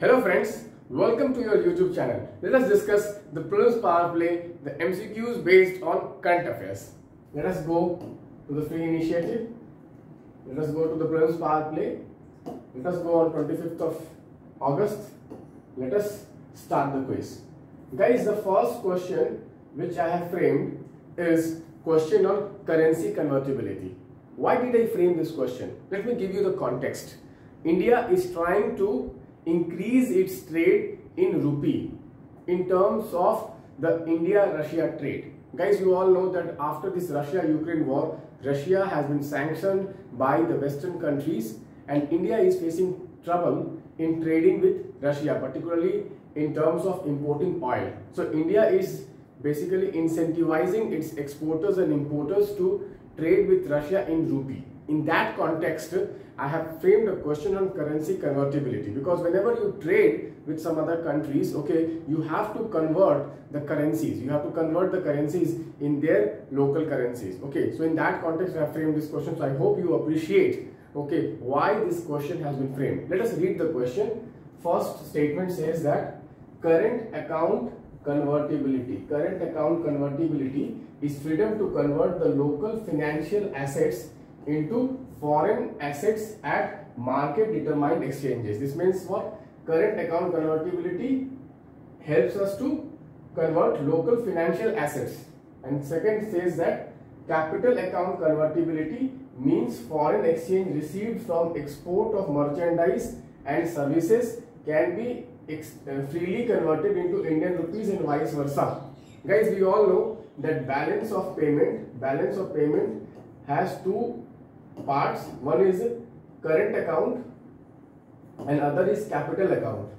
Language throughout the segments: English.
Hello friends, welcome to your YouTube channel. Let us discuss the prelims power play, the MCQs based on current affairs. Let us go to the free initiative. Let us go to the prelims power play. Let us go on 25th of August. Let us start the quiz. Guys, the first question which I have framed is question on currency convertibility. Why did I frame this question? Let me give you the context. India is trying to increase its trade in rupee in terms of the India-Russia trade. Guys, you all know that after this Russia-Ukraine war, Russia has been sanctioned by the Western countries and India is facing trouble in trading with Russia, particularly in terms of importing oil. So India is basically incentivizing its exporters and importers to trade with Russia in rupee. In that context, I have framed a question on currency convertibility, because whenever you trade with some other countries, okay, you have to convert the currencies. You have to convert the currencies in their local currencies. Okay, so in that context, I have framed this question. So I hope you appreciate, okay, why this question has been framed. Let us read the question. First statement says that current account convertibility. Current account convertibility is freedom to convert the local financial assets into foreign assets at market determined exchanges. This means what? Current account convertibility helps us to convert local financial assets. And second says that capital account convertibility means foreign exchange received from export of merchandise and services can be freely converted into Indian rupees and vice versa. Guys, we all know that balance of payment has two parts. One is current account and other is capital account.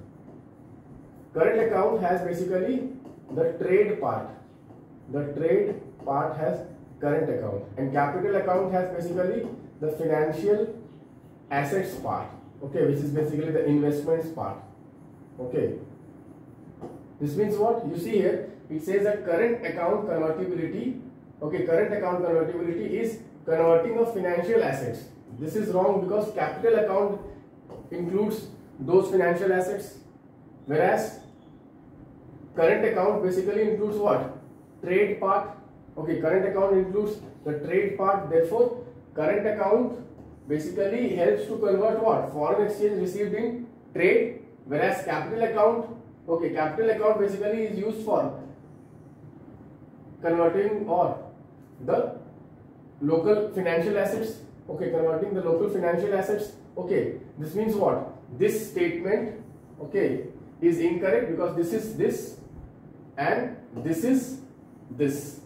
Current account has basically the trade part. The trade part has current account, and capital account has basically the financial assets part, okay, which is basically the investments part. Okay, this means what? You see here, it says that current account convertibility, okay, current account convertibility is converting of financial assets. This is wrong because capital account includes those financial assets, whereas current account basically includes what? Trade part. Okay, current account includes the trade part. Therefore, current account basically helps to convert what? Foreign exchange received in trade, whereas capital account, okay, capital account basically is used for converting or the local financial assets. Okay, converting the local financial assets. Okay, this means what? This statement, okay, is incorrect because this is this and this is this.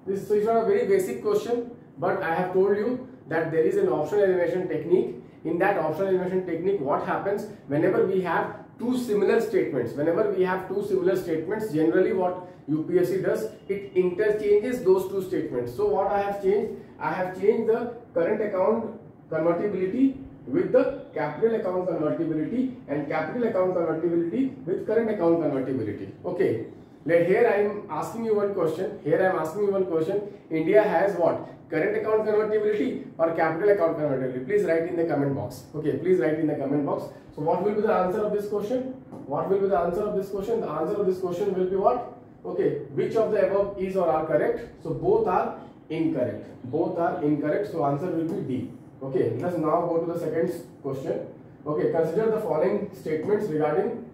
So it's not a very basic question, but I have told you that there is an optional elimination technique. In that optional elimination technique, what happens whenever we have two similar statements? Whenever we have two similar statements, generally what UPSC does, it interchanges those two statements. So what I have changed? I have changed the current account convertibility with the capital account convertibility and capital account convertibility with current account convertibility. Okay. Here I am asking you one question. India has what? Current account convertibility or capital account convertibility? Please write in the comment box. Okay, please write in the comment box. So what will be the answer of this question? What will be the answer of this question? The answer of this question will be what? Okay, which of the above is or are correct? So both are incorrect. Both are incorrect. So answer will be D. Okay, let us now go to the second question. Okay, consider the following statements regarding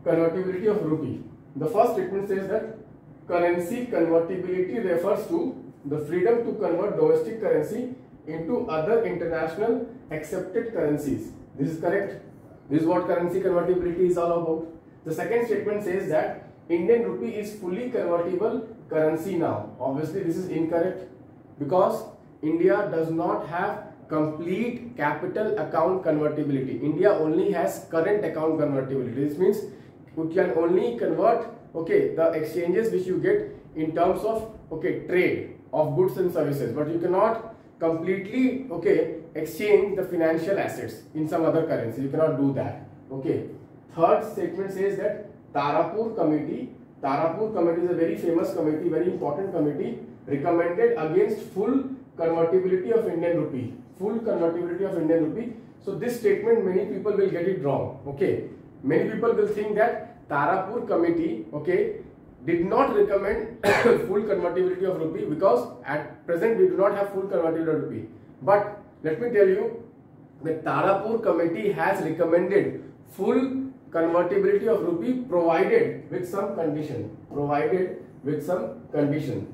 convertibility of rupee. The first statement says that currency convertibility refers to the freedom to convert domestic currency into other international accepted currencies. This is correct. This is what currency convertibility is all about. The second statement says that Indian rupee is fully convertible currency now. Obviously, this is incorrect because India does not have complete capital account convertibility. India only has current account convertibility. This means you can only convert, okay, the exchanges which you get in terms of, okay, trade of goods and services, but you cannot completely, okay, exchange the financial assets in some other currency. You cannot do that. Okay. Third statement says that Tarapur committee is a very famous committee, very important committee, recommended against full convertibility of Indian rupee. Full convertibility of Indian rupee So this statement, many people will get it wrong. Okay, many people will think that Tarapur committee, okay, did not recommend full convertibility of rupee because at present we do not have full convertibility of rupee. But let me tell you, the Tarapur committee has recommended full convertibility of rupee provided with some condition. Provided with some condition.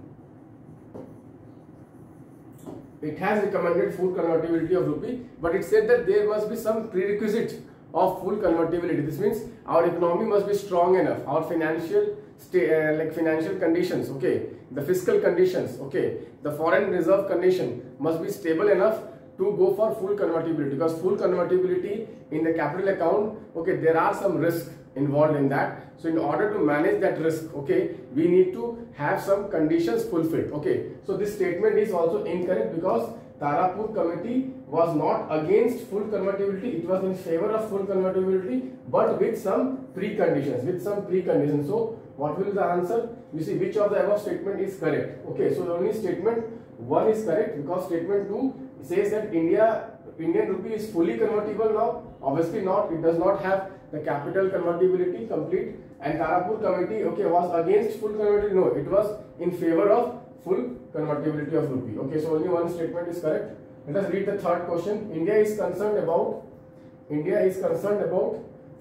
It has recommended full convertibility of rupee, but it said that there must be some prerequisite of full convertibility. This means our economy must be strong enough, our financial financial conditions, okay, the fiscal conditions, okay, the foreign reserve condition must be stable enough to go for full convertibility, because full convertibility in the capital account, okay, there are some risks involved in that. So in order to manage that risk, okay, we need to have some conditions fulfilled. Okay, so this statement is also incorrect because Tarapur committee was not against full convertibility, it was in favor of full convertibility, but with some preconditions, So what will be the answer? You see, which of the above statement is correct? Okay, so only statement 1 is correct, because statement 2 says that Indian rupee is fully convertible now. Obviously not, it does not have the capital convertibility complete, and Tarapur committee, okay, was against full convertibility. No, it was in favor of full convertibility of rupee. Okay, so only one statement is correct. Let us read the third question. India is concerned about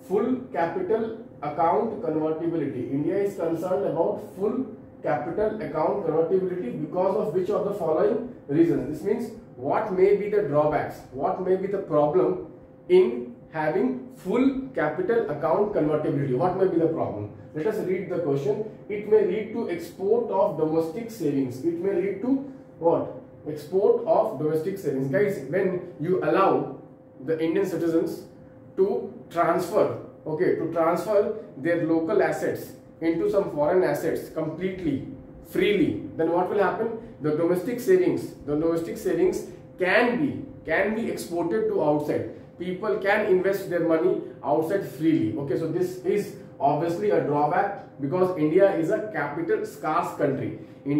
full capital account convertibility. India is concerned about full capital account convertibility because of which of the following reasons? This means what may be the drawbacks, what may be the problem in having full capital account convertibility? What may be the problem? Let us read the question. It may lead to export of domestic savings. It may lead to what? Export of domestic savings. Guys, when you allow the Indian citizens to transfer, okay, to transfer their local assets into some foreign assets completely, freely, then what will happen? The domestic savings can be exported to outside. People can invest their money outside freely. Okay, so this is obviously a drawback because India is a capital scarce country. So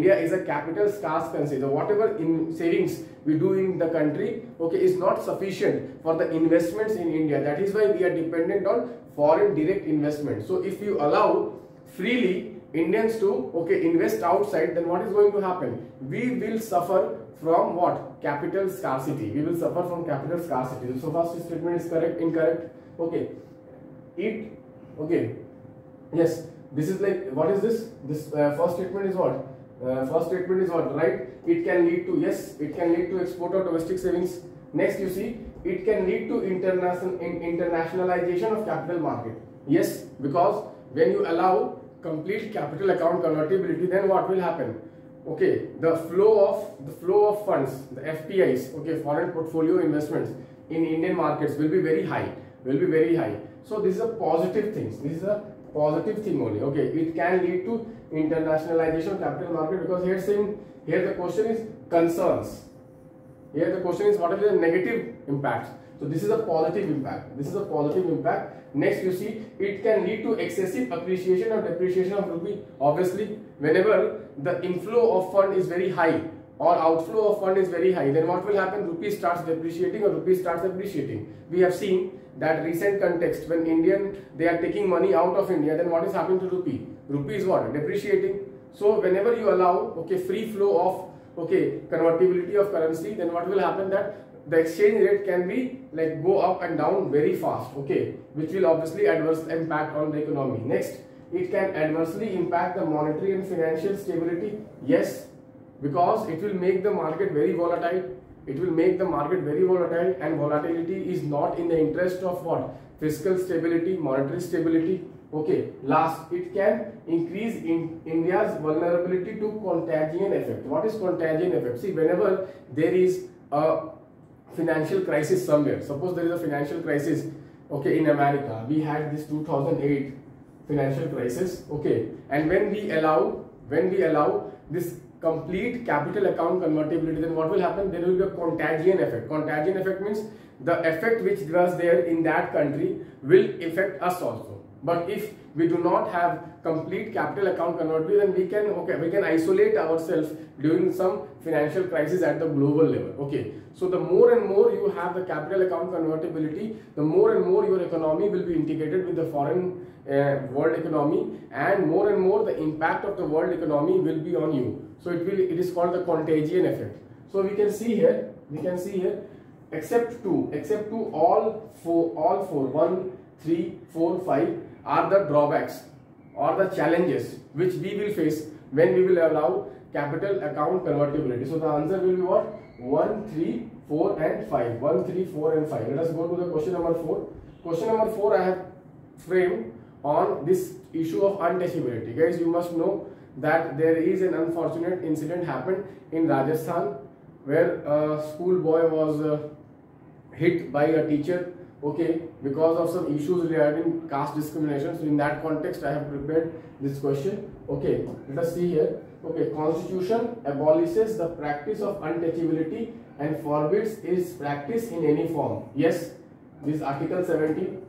whatever savings we do in the country, okay, is not sufficient for the investments in India. That is why we are dependent on foreign direct investment. So if you allow freely Indians to, okay, invest outside, then what is going to happen? We will suffer from what? Capital scarcity. We will suffer from capital scarcity. So first statement is correct, incorrect. Okay. Okay. Yes. This is like, what is this? This first statement is what? First statement is what? Right? It can lead to, yes, it can lead to export of domestic savings. Next, you see, it can lead to internationalization of capital market. Yes, because when you allow complete capital account convertibility, then what will happen? Okay, the flow of funds, the FPIs, okay, foreign portfolio investments in Indian markets will be very high. So this is a positive thing. This is a positive thing only. Okay, it can lead to internationalization of capital market, because here the question is concerns. Here the question is what are the negative impacts. So this is a positive impact. Next, you see, it can lead to excessive appreciation or depreciation of rupee. Obviously, whenever the inflow of fund is very high or outflow of fund is very high, then what will happen? Rupee starts depreciating or rupee starts appreciating. We have seen that recent context when they are taking money out of India, then what is happening to rupee? Rupee is what? Depreciating. So whenever you allow, okay, free flow of, okay, convertibility of currency, then what will happen? That the exchange rate can be like go up and down very fast, okay, which will obviously adverse impact on the economy. Next, it can adversely impact the monetary and financial stability. Yes, because it will make the market very volatile. And volatility is not in the interest of what? Fiscal stability, monetary stability. Okay, last, it can increase in India's vulnerability to contagion effect. What is contagion effect? See, whenever there is a financial crisis somewhere, suppose there is a financial crisis, okay, in America, we had this 2008 financial crisis, okay, and when we allow this complete capital account convertibility, then what will happen? There will be a contagion effect. Contagion effect means the effect which was there in that country will affect us also. But if we do not have complete capital account convertibility, then we can isolate ourselves during some financial crisis at the global level. Okay, so the more and more you have the capital account convertibility, the more and more your economy will be integrated with the foreign world economy, and more the impact of the world economy will be on you. So it is called the contagion effect. So we can see here, except two, all four, 1, 3, 4, 5 are the drawbacks or the challenges which we will face when we will allow capital account convertibility. So the answer will be what? 1, 3, 4 and 5. 1, 3, 4 and 5. Let us go to the question number 4. Question number 4 I have framed on this issue of untouchability. Guys, you must know that there is an unfortunate incident happened in Rajasthan where a school boy was hit by a teacher, okay, because of some issues regarding caste discrimination. So in that context I have prepared this question. Okay, let us see here. Okay, Constitution abolishes the practice of untouchability and forbids its practice in any form. Yes, this Article 17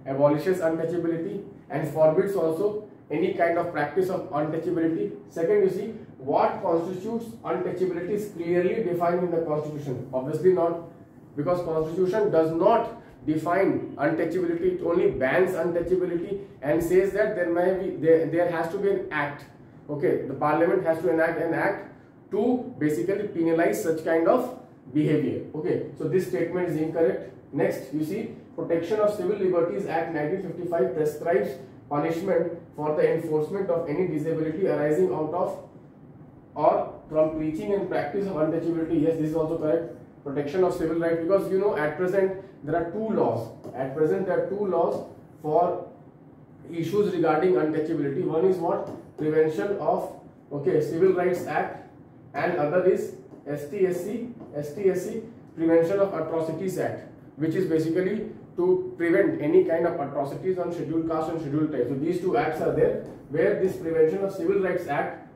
abolishes untouchability and forbids also any kind of practice of untouchability. Second, you see, what constitutes untouchability is clearly defined in the Constitution. Obviously not, because Constitution does not define untouchability. It only bans untouchability and says that there has to be an act. Okay, the Parliament has to enact an act to basically penalize such kind of behavior. Okay, so this statement is incorrect. Next, you see, Protection of Civil Liberties Act 1955 prescribes punishment for the enforcement of any disability arising out of or from preaching and practice of untouchability. Yes, this is also correct. Protection of civil rights, because you know at present there are two laws. At present there are two laws for issues regarding untouchability. One is what? Prevention of Civil Rights Act, and other is STSC Prevention of Atrocities Act, which is basically to prevent any kind of atrocities on scheduled caste and scheduled tribes. So these two acts are there, where this Prevention of Civil Rights Act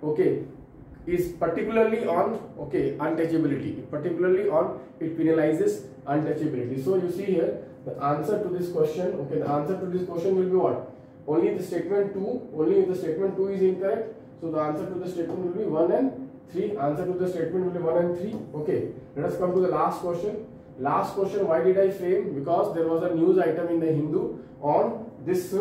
is particularly on untouchability. Particularly on, it penalizes untouchability. So you see here the answer to this question. The answer to this question will be what? Only the statement 2. Only if the statement 2 is incorrect. So the answer to the statement will be 1 and 3. Answer to the statement will be 1 and 3. Okay. Let us come to the last question. Last question, why did I frame? Because there was a news item in the Hindu on this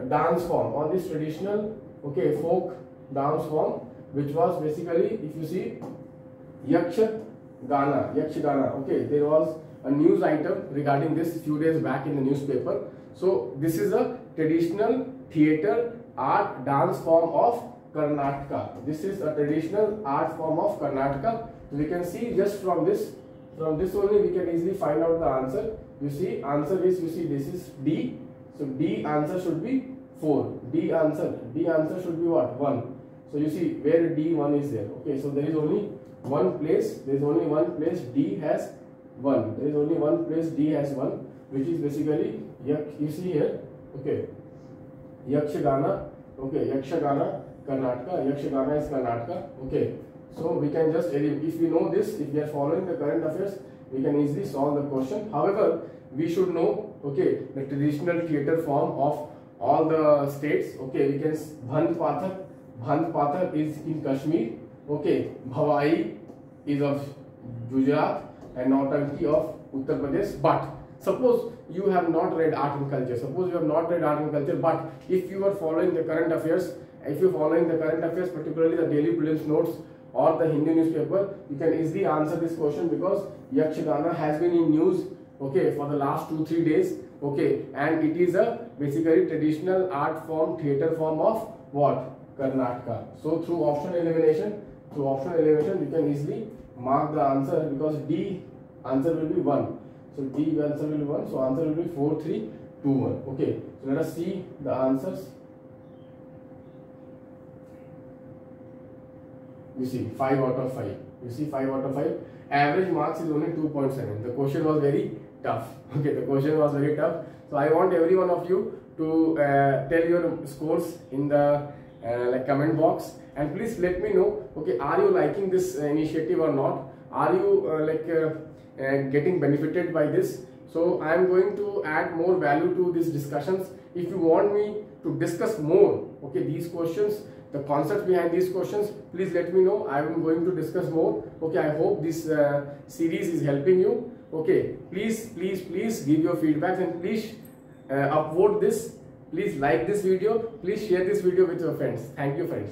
dance form, on this traditional folk dance form, which was basically, if you see, Yakshagana. There was a news item regarding this few days back in the newspaper. So this is a traditional theatre art dance form of Karnataka. This is a traditional art form of Karnataka. So we can see just from this only we can easily find out the answer. You see, answer is, you see, this is D. So D answer should be 4. D answer should be what? 1. So you see where D1 is there. Okay, so there is only one place. There is only one place D has 1. There is only one place D has 1, which is basically you see here. Okay, Yakshagana. Okay, Yakshagana, Karnataka. Yakshagana is Karnataka. Okay, so we can just, if we know this, if we are following the current affairs, we can easily solve the question. However, we should know the traditional theatre form of all the states. Okay, we can Bhand Pathak is in Kashmir. Okay, Bhavai is of Gujarat and Nautanki of Uttar Pradesh. But suppose you have not read art and culture. But if you are following the current affairs, particularly the daily prelims notes or the Hindu newspaper, you can easily answer this question, because Yakshagana has been in news for the last 2-3 days. And it is a basically traditional art form, theatre form of what? Karnataka. So through optional elimination, you can easily mark the answer, because D answer will be 1. So D answer will be 1. So answer will be 4, 3, 2, 1. Okay. So let us see the answers. You see 5 out of 5. Average marks is only 2.7. The question was very tough. So I want every one of you to tell your scores in the comment box, and please let me know. Are you liking this initiative or not? Are you getting benefited by this. So I am going to add more value to these discussions. If you want me to discuss more, okay, these questions, the concepts behind these questions, please let me know. I am going to discuss more. Okay, I hope this series is helping you. Okay, please give your feedback, and please upvote this. Please like this video. Please share this video with your friends. Thank you, friends.